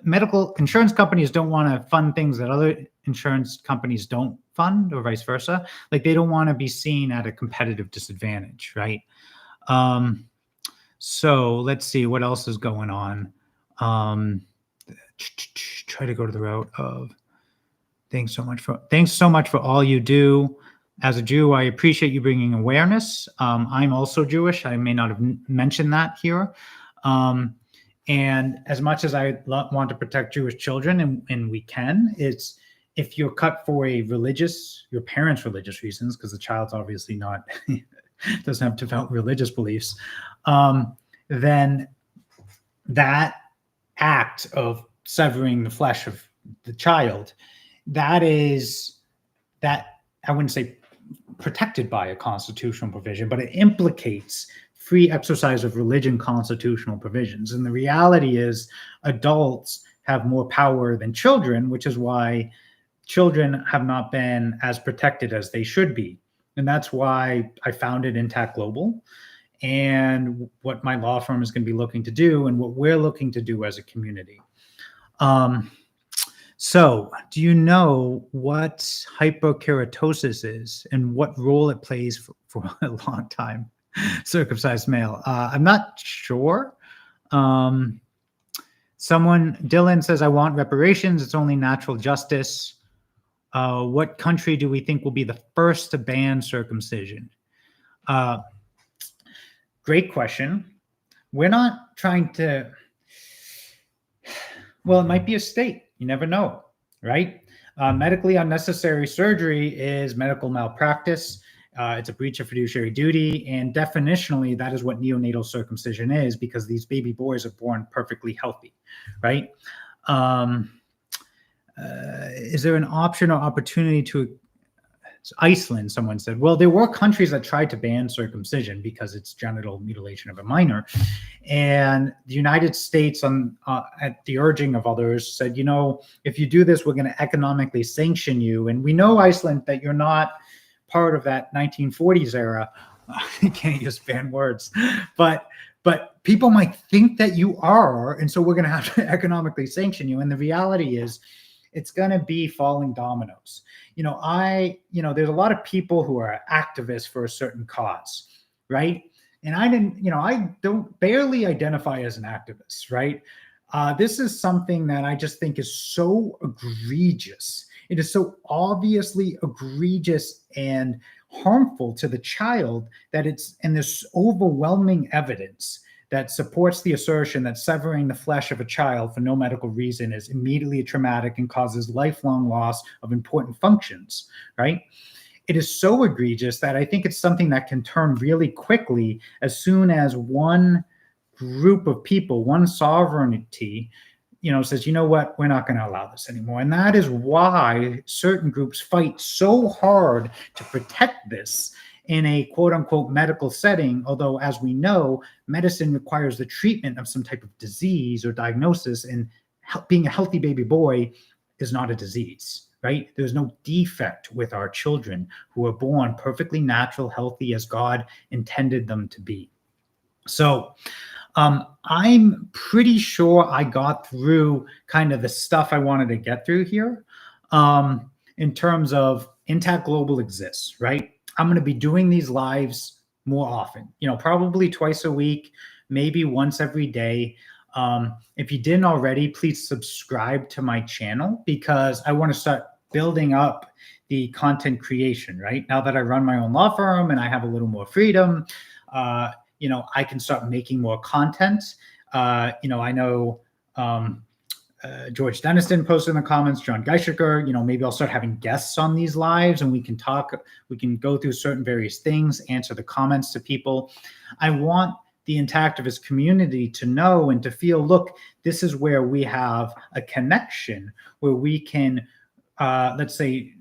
medical insurance companies don't want to fund things that other insurance companies don't fund, or vice versa. Like they don't want to be seen at a competitive disadvantage, right? So let's see what else is going on. Try to go to the route of thanks so much for all you do. As a Jew, I appreciate you bringing awareness. I'm also Jewish. I may not have mentioned that here. And as much as I want to protect Jewish children, and we can, it's if you're cut for your parents' religious reasons, because the child's obviously not doesn't have devout religious beliefs, then that act of severing the flesh of the child that is that I wouldn't say protected by a constitutional provision, but it implicates free exercise of religion constitutional provisions. And the reality is adults have more power than children, which is why children have not been as protected as they should be. And that's why I founded Intact Global, and what my law firm is going to be looking to do and what we're looking to do as a community. So do you know what hyperkeratosis is and what role it plays for a long time circumcised male? I'm not sure. Dylan says, I want reparations. It's only natural justice. What country do we think will be the first to ban circumcision? Great question. We're not trying to, well, it might be a state. You never know, right? Medically unnecessary surgery is medical malpractice. It's a breach of fiduciary duty. And definitionally, that is what neonatal circumcision is, because these baby boys are born perfectly healthy, right? Is there an option or opportunity to Iceland? Someone said, well, there were countries that tried to ban circumcision because it's genital mutilation of a minor. And the United States, at the urging of others, said, you know, if you do this, we're going to economically sanction you. And we know, Iceland, that you're not part of that 1940s era. You can't use banned words, but people might think that you are. And so we're going to have to economically sanction you. And the reality is, it's going to be falling dominoes. There's a lot of people who are activists for a certain cause, right? And I don't barely identify as an activist, right? This is something that I just think is so egregious. It is so obviously egregious and harmful to the child that and there's overwhelming evidence that supports the assertion that severing the flesh of a child for no medical reason is immediately traumatic and causes lifelong loss of important functions, right? It is so egregious that I think it's something that can turn really quickly as soon as one group of people, one sovereignty, says, you know what, we're not going to allow this anymore. And that is why certain groups fight so hard to protect this in a quote unquote medical setting. Although, as we know, medicine requires the treatment of some type of disease or diagnosis, and being a healthy baby boy is not a disease, right? There's no defect with our children who are born perfectly natural, healthy as God intended them to be. So I'm pretty sure I got through kind of the stuff I wanted to get through here. In terms of Intact Global exists, right? I'm going to be doing these lives more often, probably twice a week, maybe once every day. If you didn't already, please subscribe to my channel, because I want to start building up the content creation, right? Now that I run my own law firm and I have a little more freedom, I can start making more content. I know George Denniston posted in the comments, John Geishiker, maybe I'll start having guests on these lives and we can go through certain various things, answer the comments to people. I want the Intactivist community to know and to feel, look, this is where we have a connection where we can, let's say,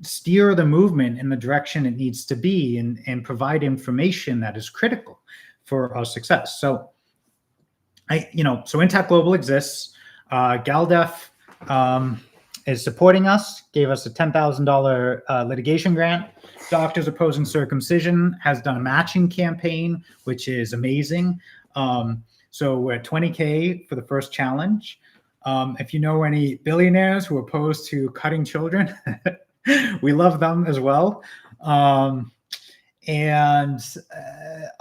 steer the movement in the direction it needs to be and provide information that is critical for our success. So so Intact Global exists. GALDEF is supporting us, gave us a $10,000 litigation grant. Doctors Opposing Circumcision has done a matching campaign, which is amazing. So we're at $20K for the first challenge. If you know any billionaires who are opposed to cutting children, we love them as well. And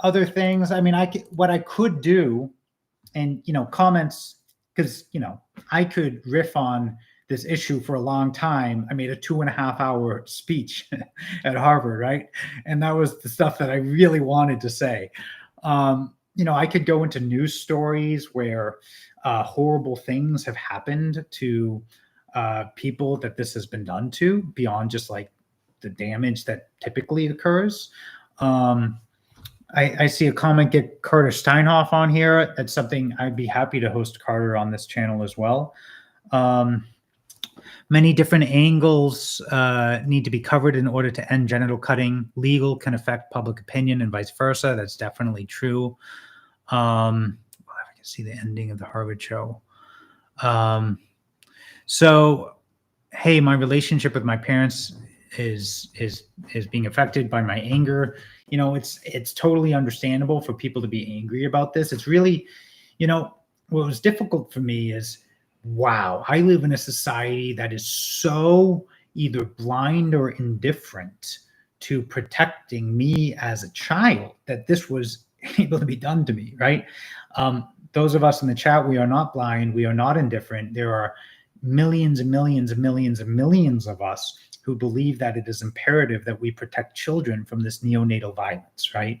other things. I mean, what I could do, and comments, because I could riff on this issue for a long time. I made a 2.5-hour speech at Harvard, right? And that was the stuff that I really wanted to say. I could go into news stories where horrible things have happened to people that this has been done to, beyond just like the damage that typically occurs. I see a comment, get Carter Steinhoff on here. That's something I'd be happy to host Carter on this channel as well. Many different angles need to be covered in order to end genital cutting. Legal can affect public opinion and vice versa. That's definitely true. I can see the ending of the Harvard show. So, hey, my relationship with my parents is being affected by my anger. You know, it's totally understandable for people to be angry about this. It's really, you know, what was difficult for me is, wow, I live in a society that is so either blind or indifferent to protecting me as a child that this was able to be done to me, right? Those of us in the chat, we are not blind, we are not indifferent. There are millions and millions and millions and millions of us who believe that it is imperative that we protect children from this neonatal violence, right?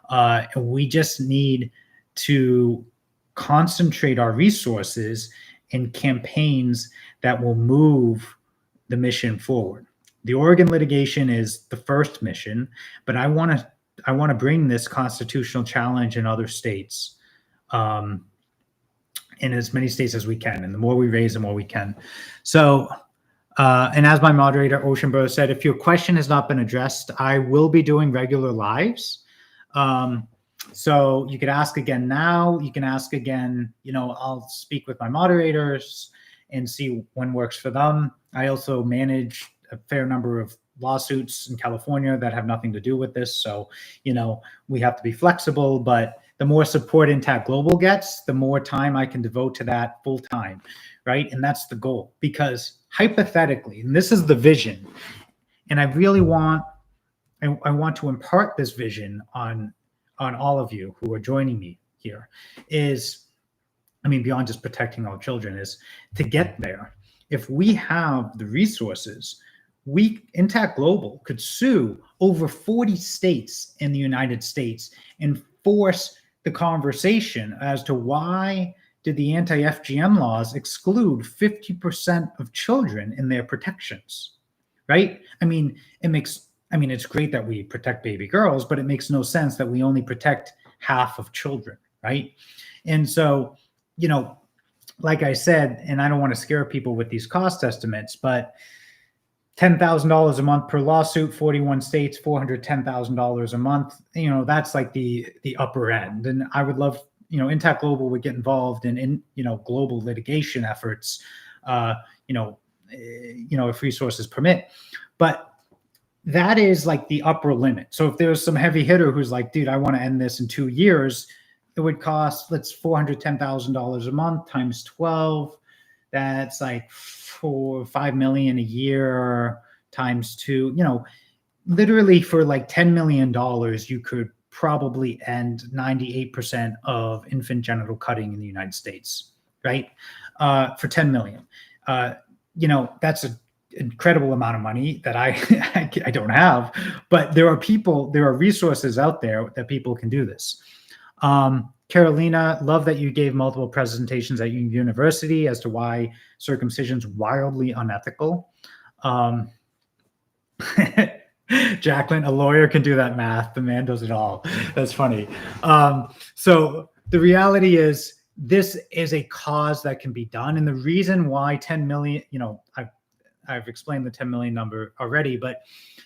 And we just need to concentrate our resources in campaigns that will move the mission forward. The Oregon litigation is the first mission, but I want to bring this constitutional challenge in other states, in as many states as we can. And the more we raise, the more we can. So, and as my moderator, Oceanborough, said, if your question has not been addressed, I will be doing regular lives. So you could ask again now. You can ask again, you know, I'll speak with my moderators and see when works for them. I also manage a fair number of lawsuits in California that have nothing to do with this. So, you know, we have to be flexible, but the more support Intact Global gets, the more time I can devote to that full time, right? And that's the goal, because hypothetically, and this is the vision, and I really want, I want to impart this vision on all of you who are joining me here, is, I mean, beyond just protecting all children, is to get there. If we have the resources, Intact Global could sue over 40 states in the United States and force the conversation as to why did the anti-FGM laws exclude 50% of children in their protections, right? I mean, it's great that we protect baby girls, but it makes no sense that we only protect half of children, right? And so, you know, like I said, and I don't want to scare people with these cost estimates, but $10,000 a month per lawsuit, 41 states, $410,000 a month. You know, that's like the upper end. And I would love, you know, Intact Global would get involved in you know, global litigation efforts, if resources permit. But that is like the upper limit. So if there's some heavy hitter who's like, dude, I want to end this in 2 years, it would cost, $410,000 a month times 12. That's like $5 million a year times 2. You know, literally for like $10 million, you could probably end 98% of infant genital cutting in the United States, right? For 10 million. You know, that's an incredible amount of money that I don't have, but there are resources out there that people can do this. Carolina, love that you gave multiple presentations at university as to why circumcision's wildly unethical. Jacqueline, a lawyer can do that math. The man does it all. That's funny. So the reality is, this is a cause that can be done. And the reason why 10 million, you know, I've explained the 10 million number already, but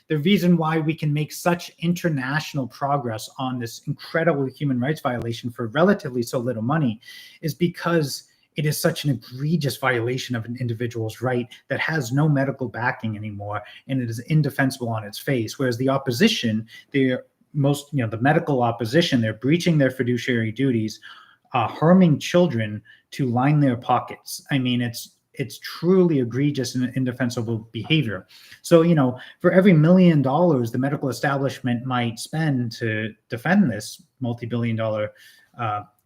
the reason why we can make such international progress on this incredible human rights violation for relatively so little money is because it is such an egregious violation of an individual's right that has no medical backing anymore, and it is indefensible on its face. Whereas the opposition, the medical opposition, they're breaching their fiduciary duties, harming children to line their pockets. I mean, it's truly egregious and indefensible behavior. So, you know, for every $1 million the medical establishment might spend to defend this multi-billion-dollar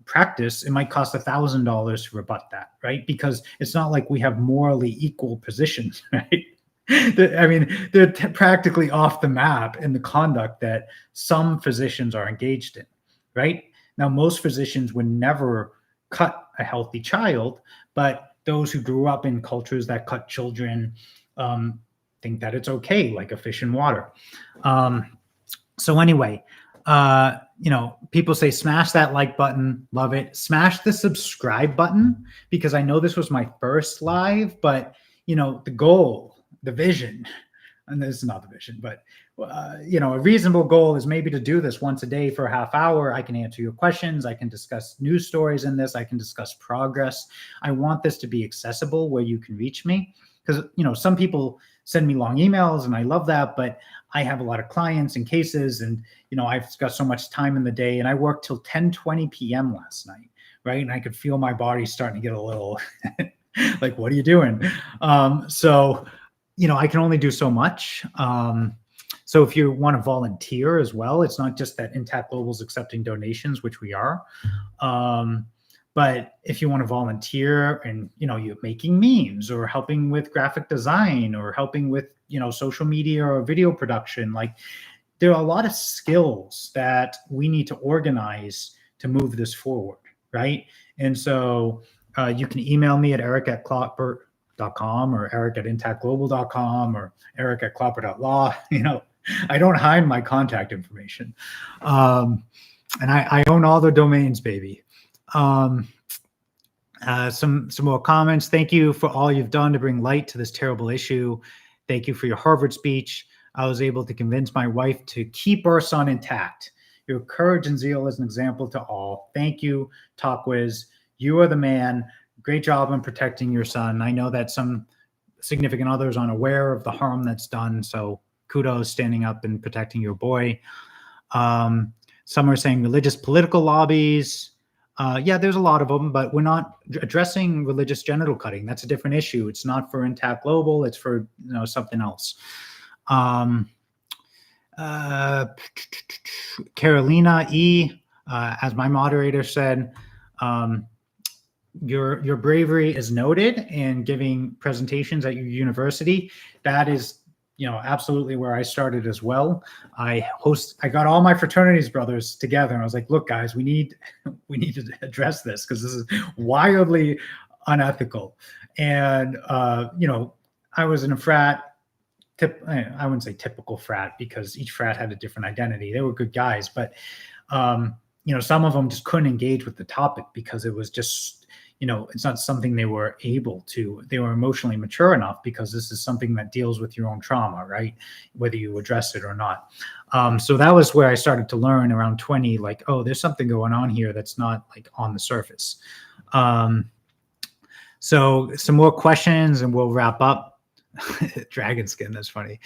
practice, it might cost $1,000 to rebut that, right? Because it's not like we have morally equal positions, right? I mean, they're practically off the map in the conduct that some physicians are engaged in, right? Now, most physicians would never cut a healthy child, but those who grew up in cultures that cut children think that it's okay, like a fish in water. So anyway, you know, people say smash that like button, love it. Smash the subscribe button, because I know this was my first live, but the goal, the vision, and this is not the vision, but a reasonable goal is maybe to do this once a day for a half hour. I can answer your questions. I can discuss news stories in this. I can discuss progress. I want this to be accessible where you can reach me, because some people send me long emails and I love that, but I have a lot of clients and cases, and I've got so much time in the day, and I worked till 10:20 p.m. last night, right? And I could feel my body starting to get a little like, what are you doing? So I can only do so much. So if you want to volunteer as well, it's not just that Intact Global's accepting donations, which we are. But if you want to volunteer and, you're making memes or helping with graphic design or helping with, social media or video production, like there are a lot of skills that we need to organize to move this forward, right? And so you can email me at eric@klopper.com or eric@intactglobal.com or eric@klopper.law. I don't hide my contact information. And I own all the domains, baby. Some more comments. Thank you for all you've done to bring light to this terrible issue. Thank you for your Harvard speech. I was able to convince my wife to keep our son intact. Your courage and zeal is an example to all. Thank you, Talkwiz. You are the man. Great job in protecting your son. I know that some significant others aren't aware of the harm that's done, so kudos standing up and protecting your boy. Some are saying religious political lobbies. Yeah, there's a lot of them, but we're not addressing religious genital cutting. That's a different issue. It's not for Intact Global. It's for something else. Carolina E, as my moderator said, your bravery is noted in giving presentations at your university. That is absolutely where I started as well. I got all my fraternities brothers together, and I was like, look, guys, we need to address this because this is wildly unethical. And I was in a frat. I wouldn't say typical frat because each frat had a different identity. They were good guys, but some of them just couldn't engage with the topic because it was just it's not something they were able to. They were emotionally mature enough because this is something that deals with your own trauma, right? Whether you address it or not. So that was where I started to learn around 20, like, oh, there's something going on here that's not like on the surface. So some more questions and we'll wrap up. Dragon skin, that's funny.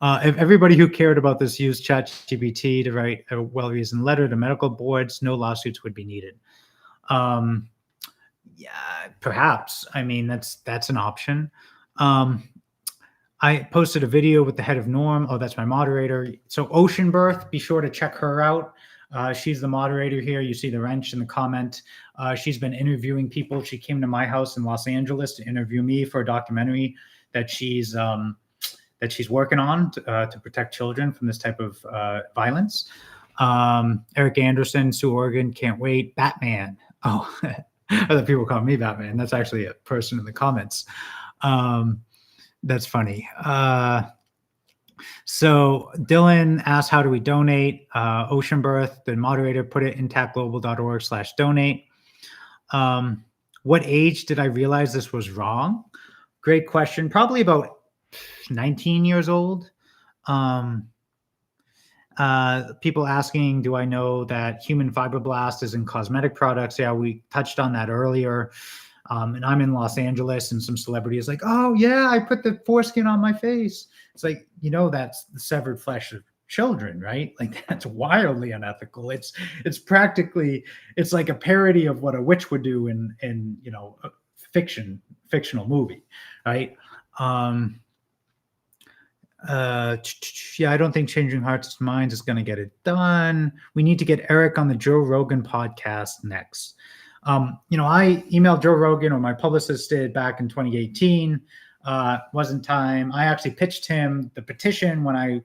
If everybody who cared about this used ChatGPT to write a well-reasoned letter to medical boards, no lawsuits would be needed. Yeah, perhaps. I mean, that's an option. I posted a video with the head of Norm. Oh, that's my moderator. So Ocean Birth, be sure to check her out. She's the moderator here. You see the wrench in the comment. She's been interviewing people. She came to my house in Los Angeles to interview me for a documentary that she's working on to protect children from this type of violence. Eric Anderson, Sue Oregon, can't wait. Batman. Oh, other people call me Batman. That's actually a person in the comments. That's funny. So Dylan asked, how do we donate? Ocean Birth, the moderator, put it intactglobal.org/donate. What age did I realize this was wrong? Great question. Probably about 19 years old. People asking, do I know that human fibroblast is in cosmetic products? Yeah, we touched on that earlier. And I'm in Los Angeles and some celebrity is like, oh yeah, I put the foreskin on my face. It's like, that's the severed flesh of children, right? Like that's wildly unethical. It's practically, it's like a parody of what a witch would do in a fictional movie, right? Yeah, I don't think changing hearts and minds is going to get it done. We need to get Eric on the Joe Rogan podcast next. I emailed Joe Rogan, or my publicist did, back in 2018. Wasn't time. I actually pitched him the petition when I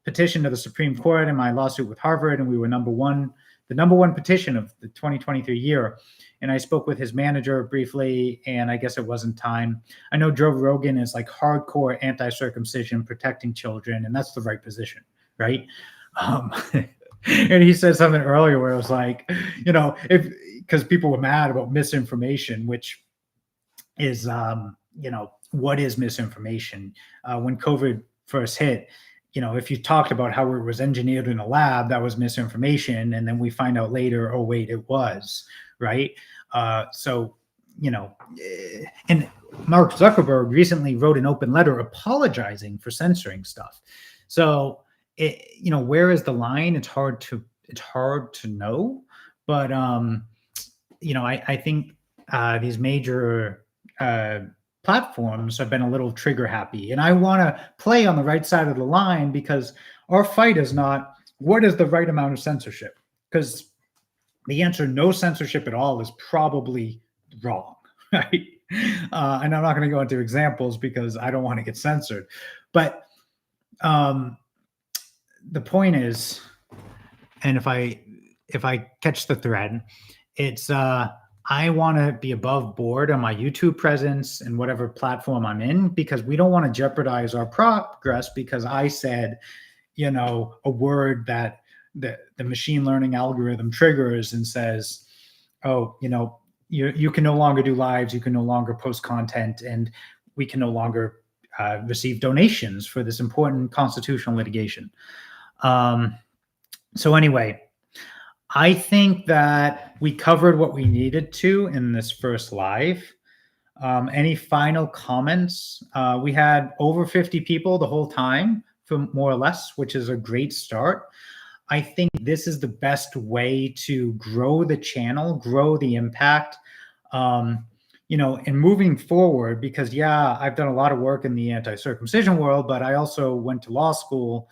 petitioned to the Supreme Court in my lawsuit with Harvard, and we were the number one petition of the 2023 year. And I spoke with his manager briefly, and I guess it wasn't time. I know Joe Rogan is like hardcore anti-circumcision, protecting children, and that's the right position, right? And he said something earlier where it was like, because people were mad about misinformation, which is, what is misinformation? When COVID first hit, if you talked about how it was engineered in a lab, that was misinformation. And then we find out later, oh, wait, it was, right? So, and Mark Zuckerberg recently wrote an open letter apologizing for censoring stuff. So, where is the line? It's hard to know, but I think these major platforms have been a little trigger happy, and I want to play on the right side of the line, because our fight is not what is the right amount of censorship, because the answer, no censorship at all, is probably wrong, right? And I'm not going to go into examples because I don't want to get censored, but the point is, and if I catch the thread, it's I want to be above board on my YouTube presence and whatever platform I'm in, because we don't want to jeopardize our progress because I said, a word that the machine learning algorithm triggers and says, oh, you can no longer do lives, you can no longer post content, and we can no longer receive donations for this important constitutional litigation. So anyway, I think that we covered what we needed to in this first live. Any final comments? We had over 50 people the whole time, for more or less, which is a great start. I think this is the best way to grow the channel, grow the impact, and moving forward, because I've done a lot of work in the anti-circumcision world, but I also went to law school.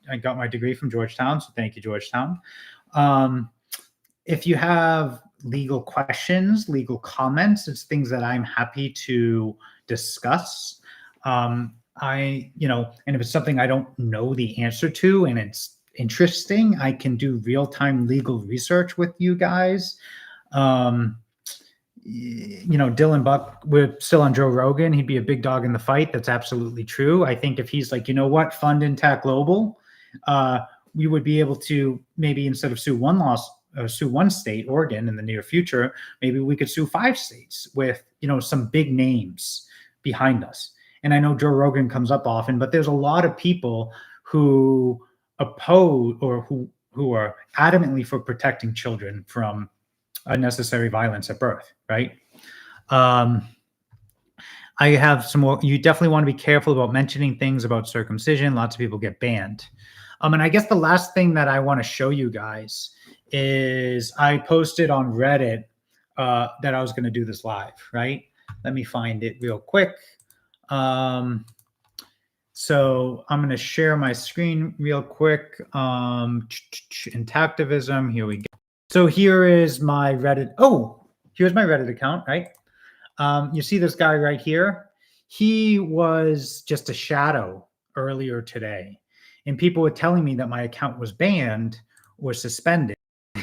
I got my degree from Georgetown, so thank you, Georgetown. If you have legal questions, legal comments, it's things that I'm happy to discuss. And if it's something I don't know the answer to and it's interesting, I can do real-time legal research with you guys. Dylan Buck, we're still on Joe Rogan. He'd be a big dog in the fight. That's absolutely true. I think if he's like, fund Intact Global, we would be able to, maybe instead of sue one state, Oregon, in the near future, maybe we could sue 5 states with, some big names behind us. And I know Joe Rogan comes up often, but there's a lot of people who oppose or who are adamantly for protecting children from unnecessary violence at birth, right? I have some more. You definitely want to be careful about mentioning things about circumcision. Lots of people get banned. And I guess the last thing that I want to show you guys is I posted on Reddit that I was going to do this live, right? Let me find it real quick. So I'm going to share my screen real quick. Intactivism, here we go. So here is my Reddit. Oh, here's my Reddit account, right? You see this guy right here? He was just a shadow earlier today. And people were telling me that my account was banned or suspended.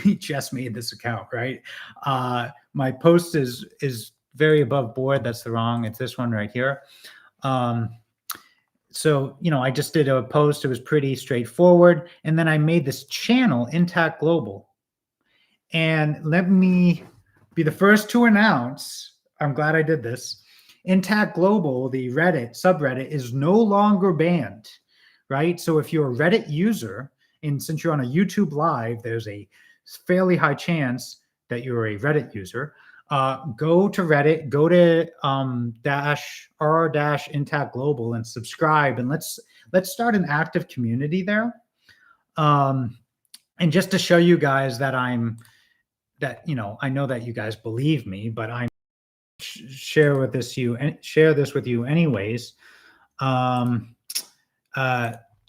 He just made this account, right? My post is very above board. That's the wrong. It's this one right here. So, I just did a post. It was pretty straightforward. And then I made this channel, Intact Global. And let me be the first to announce, I'm glad I did this, Intact Global, the Reddit subreddit, is no longer banned, right? So if you're a Reddit user, and since you're on a YouTube Live, there's a fairly high chance that you're a Reddit user. Go to Reddit, go to /r-Intact Global and subscribe, and let's start an active community there. And just to show you guys that I know that you guys believe me, but I'm share this with you anyways.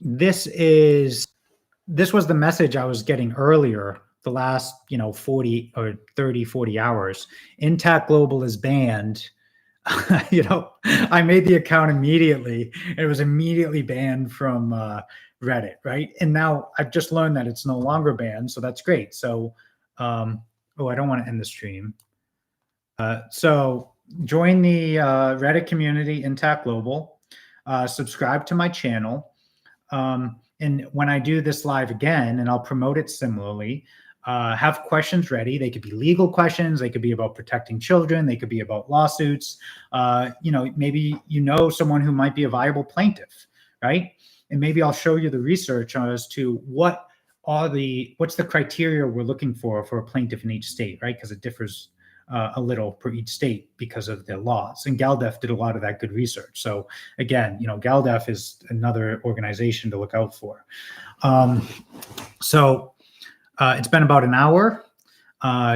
This was the message I was getting earlier, the last 40 or 30, 40 hours. Intact Global is banned. I made the account immediately. It was immediately banned from Reddit, right? And now I've just learned that it's no longer banned, so that's great. So, I don't want to end the stream. So join the Reddit community, Intact Global. Subscribe to my channel. And when I do this live again, and I'll promote it similarly, have questions ready. They could be legal questions. They could be about protecting children. They could be about lawsuits. Maybe someone who might be a viable plaintiff, right? And maybe I'll show you the research as to what's the criteria we're looking for a plaintiff in each state, right? Because it differs a little per each state because of their laws. And GALDEF did a lot of that good research. So again, GALDEF is another organization to look out for. It's been about an hour,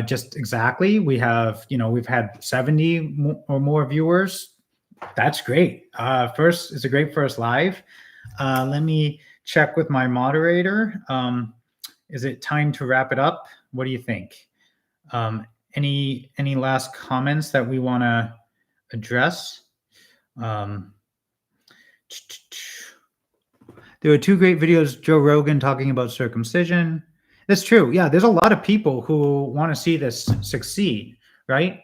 just exactly. We've had 70 or more viewers. That's great. It's a great first live. Let me check with my moderator. Is it time to wrap it up? What do you think? Any last comments that we want to address? There were 2 great videos, Joe Rogan talking about circumcision. That's true. Yeah, there's a lot of people who want to see this succeed, right?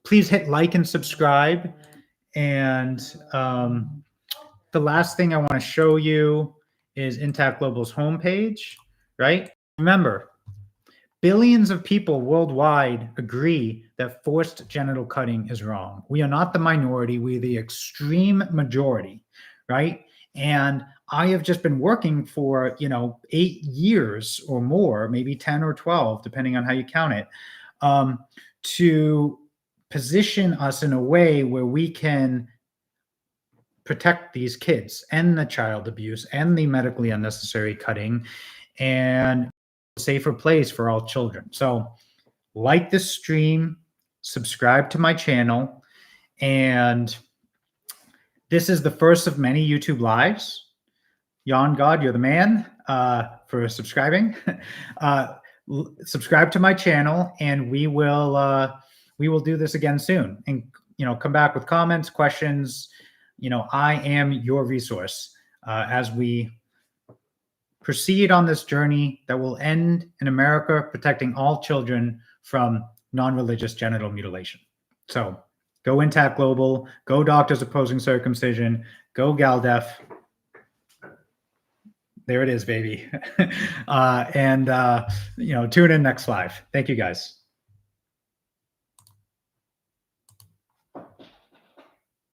Please hit like and subscribe. And the last thing I want to show you is Intact Global's homepage, right? Remember, billions of people worldwide agree that forced genital cutting is wrong. We are not the minority. We're the extreme majority, right? And I have just been working for, 8 years or more, maybe 10 or 12, depending on how you count it, to position us in a way where we can protect these kids and the child abuse and the medically unnecessary cutting and a safer place for all children. So like this stream, subscribe to my channel, and this is the first of many YouTube lives. Jan God, you're the man for subscribing. Subscribe to my channel, and we will do this again soon. And come back with comments, questions. I am your resource as we proceed on this journey that will end in America protecting all children from non-religious genital mutilation. So go Intact Global, go Doctors Opposing Circumcision, go GALDEF. There it is, baby. Tune in next live. Thank you, guys.